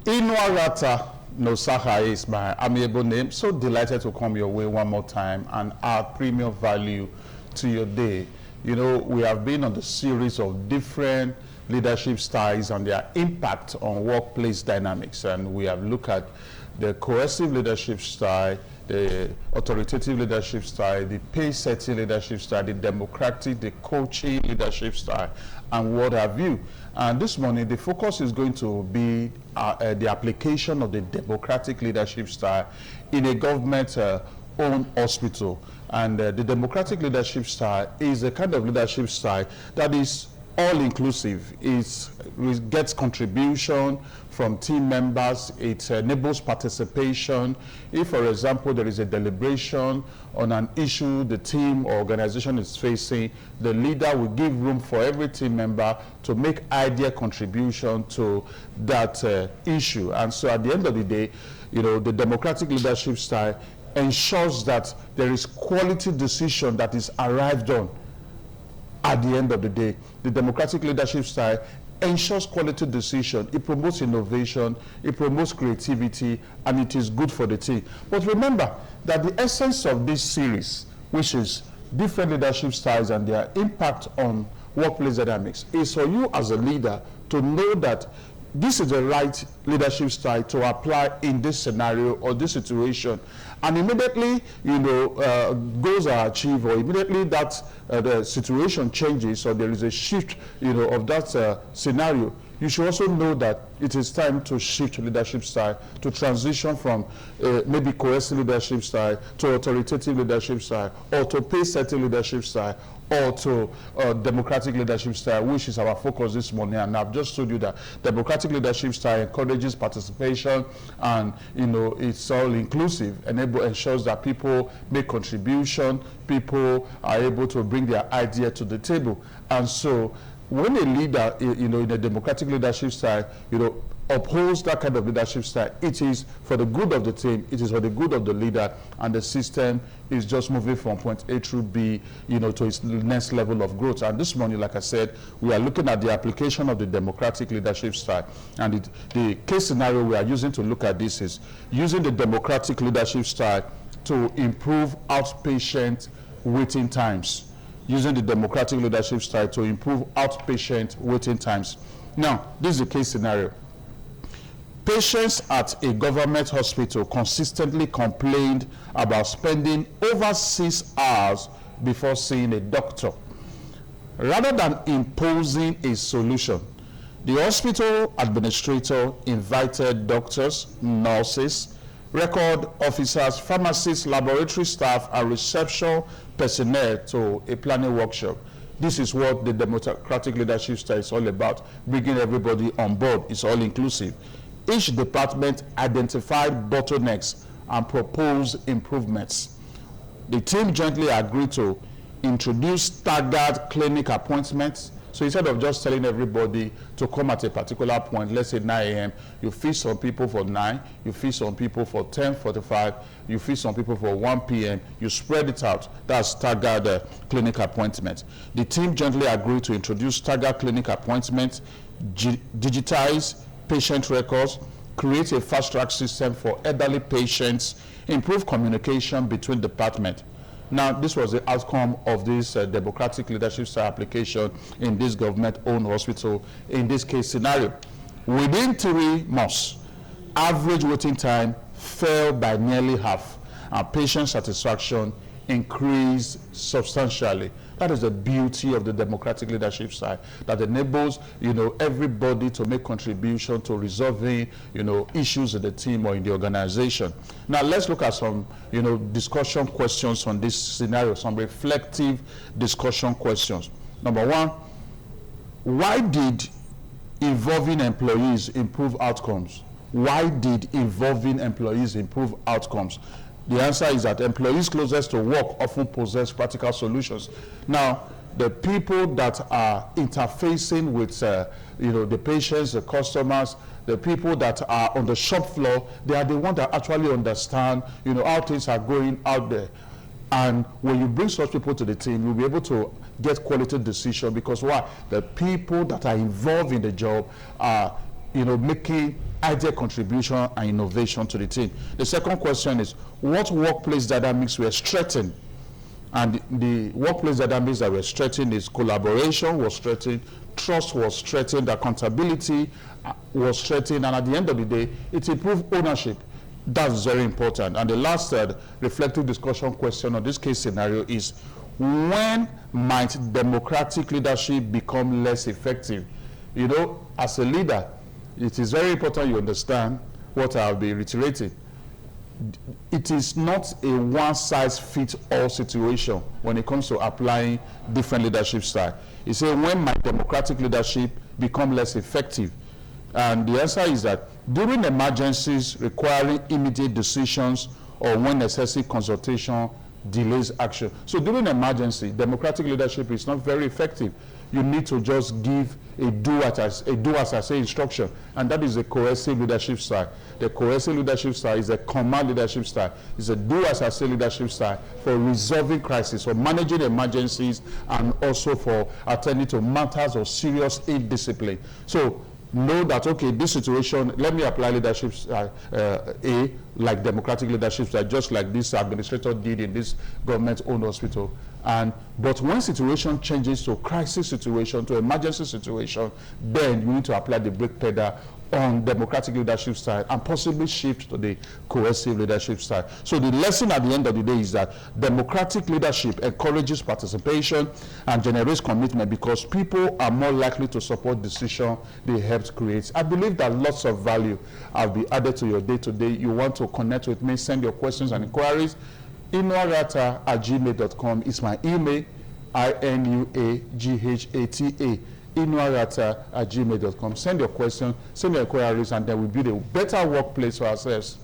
Inuarata Nosaha is my amiable name. So delighted to come your way one more time and add premium value to your day. You know, we have been on the series of different leadership styles and their impact on workplace dynamics. And we have looked at the coercive leadership style, the authoritative leadership style, the pace-setting leadership style, the democratic, the coaching leadership style, and what have you. And this morning, the focus is going to be the application of the democratic leadership style in a government-owned hospital. And the democratic leadership style is a kind of leadership style that is all-inclusive. It gets contribution from team members. It enables participation. If, for example, there is a deliberation on an issue the team or organization is facing, the leader will give room for every team member to make idea contribution to that issue. And so at the end of the day, you know, the democratic leadership style ensures that there is quality decision that is arrived on at the end of the day. The democratic leadership style ensures quality decision. It promotes innovation, it promotes creativity, and it is good for the team. But remember that the essence of this series, which is different leadership styles and their impact on workplace dynamics, is for you as a leader to know that this is the right leadership style to apply in this scenario or this situation. And immediately, you know, goals are achieved, or immediately that the situation changes, or there is a shift, you know, of that scenario, you should also know that it is time to shift leadership style, to transition from maybe coercive leadership style to authoritative leadership style, or to pace-setting leadership style, or to democratic leadership style, which is our focus this morning. And I've just told you that democratic leadership style encourages participation, and you know, it's all inclusive, ensures that people make contribution, people are able to bring their idea to the table. And so when a leader, you know, in a democratic leadership style, you know, upholds that kind of leadership style, it is for the good of the team, it is for the good of the leader, and the system is just moving from point A through B, you know, to its next level of growth. And this morning, like I said, we are looking at the application of the democratic leadership style. And the case scenario we are using to look at this is using the democratic leadership style to improve outpatient waiting times. Using the democratic leadership style to improve outpatient waiting times. Now, this is the case scenario. Patients at a government hospital consistently complained about spending over 6 hours before seeing a doctor. Rather than imposing a solution, the hospital administrator invited doctors, nurses, record officers, pharmacists, laboratory staff, and reception personnel to a planning workshop. This is what the democratic leadership style is all about, bringing everybody on board. It's all inclusive. Each department identified bottlenecks and proposed improvements. The team jointly agreed to introduce staggered clinic appointments. So instead of just telling everybody to come at a particular point, let's say 9 a.m., you feed some people for 9, you feed some people for 10:45, you feed some people for 1 p.m., you spread it out. That's staggered clinic appointments. The team jointly agreed to introduce staggered clinic appointments, digitize patient records, create a fast-track system for elderly patients, improve communication between departments. Now, this was the outcome of this democratic leadership style application in this government-owned hospital in this case scenario. Within 3 months, average waiting time fell by nearly half, and patient satisfaction increased substantially. That is the beauty of the democratic leadership style, that enables, you know, everybody to make contribution to resolving, you know, issues in the team or in the organization. Now let's look at some, you know, discussion questions on this scenario, some reflective discussion questions. Number 1, why did involving employees improve outcomes? Why did involving employees improve outcomes? The answer is that employees closest to work often possess practical solutions. Now, the people that are interfacing with you know, the patients, the customers, the people that are on the shop floor, they are the ones that actually understand, you know, how things are going out there. And when you bring such people to the team, you'll be able to get quality decision, because why? The people that are involved in the job are making ideal contribution and innovation to the team. The second question is, what workplace dynamics were strengthened? And the workplace dynamics that were strengthened is collaboration was strengthened, trust was strengthened, accountability was strengthened, and at the end of the day, it improved ownership. That's very important. And the last reflective discussion question on this case scenario is, when might democratic leadership become less effective? As a leader, it is very important you understand what I'll be reiterating. It is not a one-size-fits-all situation when it comes to applying different leadership styles. You say, when might democratic leadership become less effective? And the answer is that during emergencies requiring immediate decisions, or when excessive consultation delays action. So during emergency, democratic leadership is not very effective. You need to just give a do as I say instruction, and that is a coercive leadership style. The coercive leadership style is a command leadership style. It's a do as I say leadership style for resolving crises, for managing emergencies, and also for attending to matters of serious indiscipline. So know that, okay, this situation, let me apply leadership style A, like democratic leadership style, just like this administrator did in this government-owned hospital. But when situation changes to crisis situation, to emergency situation, then you need to apply the brake pedal on democratic leadership style and possibly shift to the coercive leadership style. So the lesson at the end of the day is that democratic leadership encourages participation and generates commitment, because people are more likely to support decisions they helped create. I believe that lots of value have been added to your day-to-day. You want to connect with me, send your questions and inquiries. inuagata@gmail.com is my email, INUAGHATA. inuagata@gmail.com. Send your questions, send your inquiries, and then we'll build a better workplace for ourselves.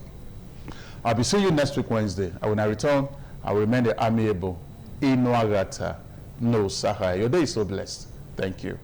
I'll be seeing you next week, Wednesday. And when I return, I will remain the amiable Inuagata, no Sahai. Your day is so blessed. Thank you.